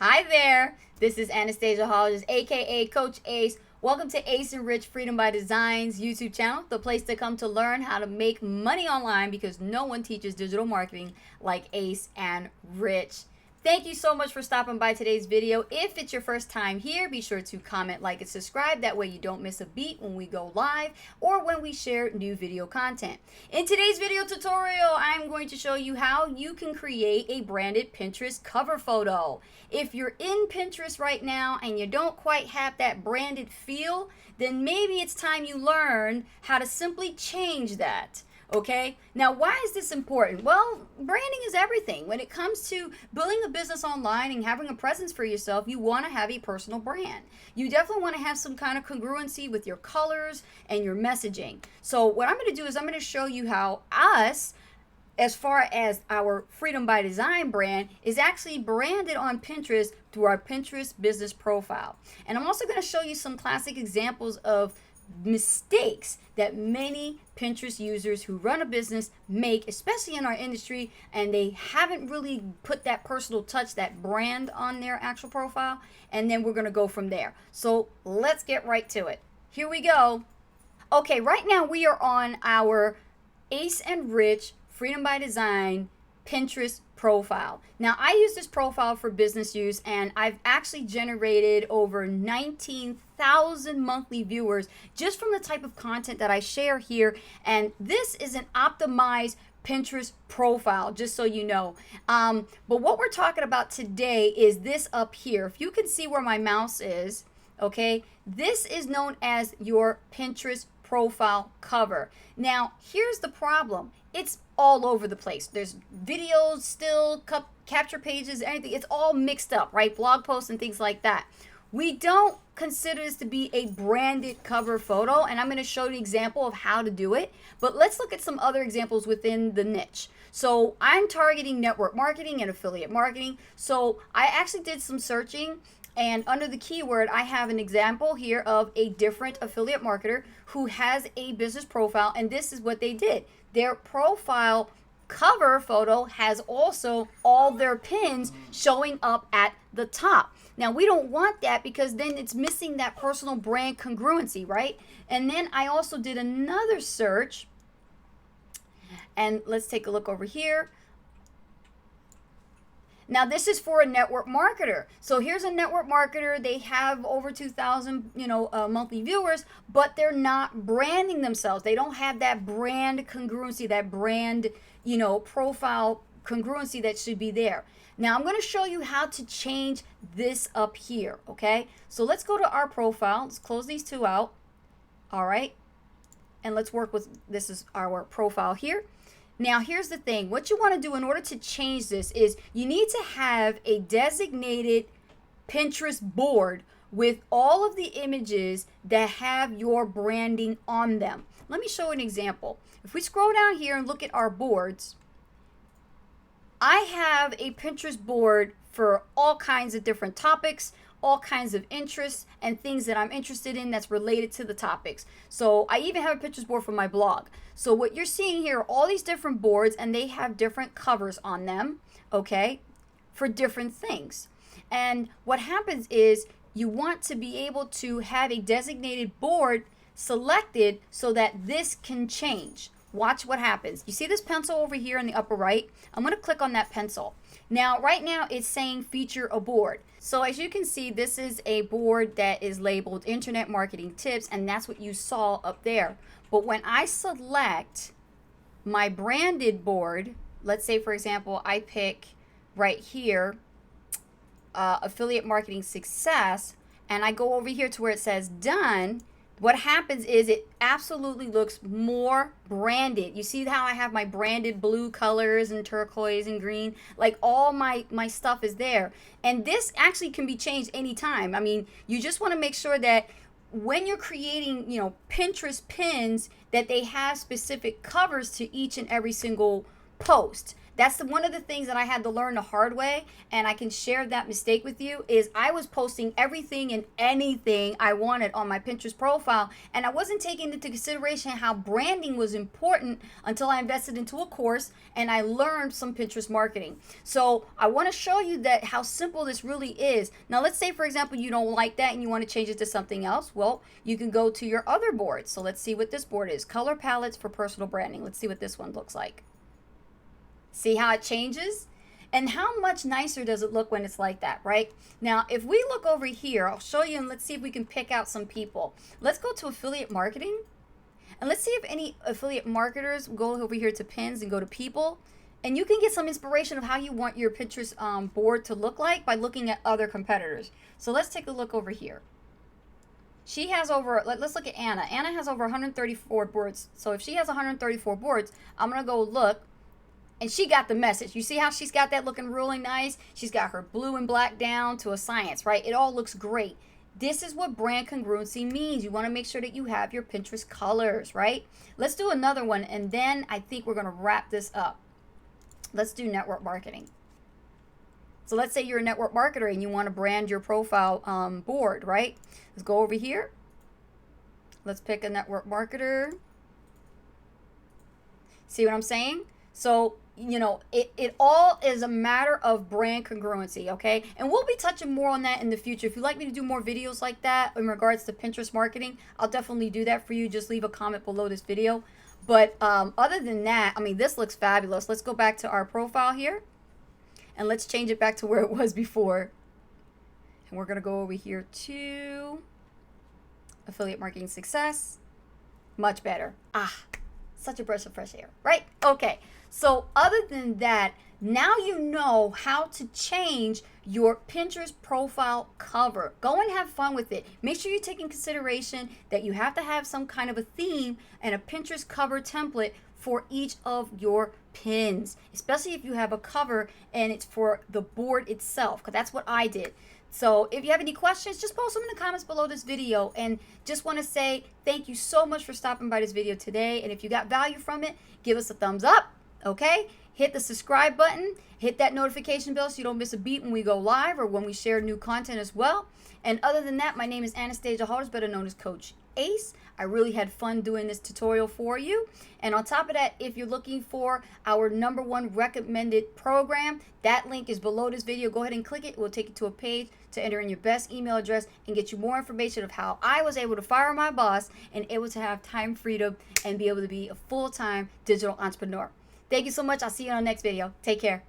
Hi there. This is Anastasia Hollis, aka Coach Ace. Welcome to Ace and Rich Freedom by Design's YouTube channel, the place to come to learn how to make money online because no one teaches digital marketing like Ace and Rich. Thank you so much for stopping by today's video. If it's your first time here, be sure to comment, like, and subscribe. That way you don't miss a beat when we go live or when we share new video content. In today's video tutorial, I'm going to show you how you can create a branded Pinterest cover photo. If you're in Pinterest right now and you don't quite have that branded feel, then maybe it's time you learn how to simply change that. Okay, now why is this important? Well, branding is everything. When it comes to building a business online and having a presence for yourself, you want to have a personal brand. You definitely want to have some kind of congruency with your colors and your messaging. So what I'm going to do is I'm going to show you how as far as our Freedom by Design brand is actually branded on Pinterest through our Pinterest business profile. And I'm also going to show you some classic examples of mistakes that many Pinterest users who run a business make, especially in our industry, and they haven't really put that personal touch, that brand on their actual profile. And then we're going to go from there. So let's get right to it. Here we go. Okay, right now we are on our Ace and Rich Freedom by Design Pinterest profile. Now, I use this profile for business use, and I've actually generated over 19,000 monthly viewers just from the type of content that I share here. And this is an optimized Pinterest profile, just so you know. But what we're talking about today is this up here. If you can see where my mouse is, okay, this is known as your Pinterest profile cover. Now, here's the problem. It's all over the place. There's videos, still capture pages, anything. It's all mixed up, right? Blog posts and things like that. We don't consider this to be a branded cover photo, and I'm going to show you an example of how to do it. But let's look at some other examples within the niche. So I'm targeting network marketing and affiliate marketing. So I actually did some searching, and under the keyword, I have an example here of a different affiliate marketer who has a business profile, and this is what they did. Their profile cover photo has also all their pins showing up at the top. Now, we don't want that because then it's missing that personal brand congruency, right? And then I also did another search, and let's take a look over here. Now, this is for a network marketer. So here's a network marketer. They have over 2,000, monthly viewers, but they're not branding themselves. They don't have that brand congruency, that brand, profile congruency that should be there. Now, I'm going to show you how to change this up here, okay? So let's go to our profile. Let's close these two out, all right? And let's work with, this is our profile here. Now, here's the thing. What you want to do in order to change this is you need to have a designated Pinterest board with all of the images that have your branding on them. Let me show you an example. If we scroll down here and look at our boards, I have a Pinterest board for all kinds of different topics, all kinds of interests and things that I'm interested in that's related to the topics. So I even have a Pinterest board for my blog. So what you're seeing here are all these different boards, and they have different covers on them, okay, for different things. And what happens is you want to be able to have a designated board selected so that this can change. Watch what happens. You see this pencil over here in the upper right? I'm going to click on that pencil. Now, right now it's saying feature a board. So as you can see, this is a board that is labeled Internet Marketing Tips, and that's what you saw up there. But when I select my branded board, let's say, for example, I pick right here, Affiliate Marketing Success, and I go over here to where it says Done, what happens is it absolutely looks more branded. You see how I have my branded blue colors and turquoise and green? Like all my stuff is there. And this actually can be changed anytime. I mean, you just want to make sure that when you're creating, Pinterest pins, that they have specific covers to each and every single post. That's one of the things that I had to learn the hard way, and I can share that mistake with you, is I was posting everything and anything I wanted on my Pinterest profile, and I wasn't taking into consideration how branding was important until I invested into a course and I learned some Pinterest marketing. So I want to show you that how simple this really is. Now let's say, for example, you don't like that and you want to change it to something else. Well, you can go to your other board. So let's see what this board is. Color palettes for personal branding. Let's see what this one looks like. See how it changes? And how much nicer does it look when it's like that, right? Now, if we look over here, I'll show you, and let's see if we can pick out some people. Let's go to affiliate marketing. And let's see if any affiliate marketers go over here to pins and go to people. And you can get some inspiration of how you want your Pinterest board to look like by looking at other competitors. So let's take a look over here. She has over, let's look at Anna. Anna has over 134 boards. So if she has 134 boards, I'm going to go look. And she got the message. You see how she's got that looking really nice? She's got her blue and black down to a science, right? It all looks great. This is what brand congruency means. You want to make sure that you have your Pinterest colors, right? Let's do another one, and then I think we're going to wrap this up. Let's do network marketing. So let's say you're a network marketer and you want to brand your profile board, right? Let's go over here. Let's pick a network marketer. See what I'm saying? So, you know, it all is a matter of brand congruency, okay? And we'll be touching more on that in the future. If you'd like me to do more videos like that in regards to Pinterest marketing, I'll definitely do that for you. Just leave a comment below this video. But other than that, I mean, this looks fabulous. Let's go back to our profile here. And let's change it back to where it was before. And we're going to go over here to affiliate marketing success. Much better. Such a breath of fresh air, right? Okay. So other than that, now you know how to change your Pinterest profile cover. Go and have fun with it. Make sure you take in consideration that you have to have some kind of a theme and a Pinterest cover template for each of your pins, especially if you have a cover and it's for the board itself, because that's what I did. So if you have any questions, just post them in the comments below this video. And just want to say thank you so much for stopping by this video today. And if you got value from it, give us a thumbs up, okay? Hit the subscribe button, hit that notification bell so you don't miss a beat when we go live or when we share new content as well. And other than that, my name is Anastasia Holders, better known as Coach Ace. I really had fun doing this tutorial for you. And on top of that, if you're looking for our #1 recommended program, that link is below this video. Go ahead and click it. It will take you to a page to enter in your best email address and get you more information of how I was able to fire my boss and able to have time freedom and be able to be a full-time digital entrepreneur. Thank you so much. I'll see you on the next video. Take care.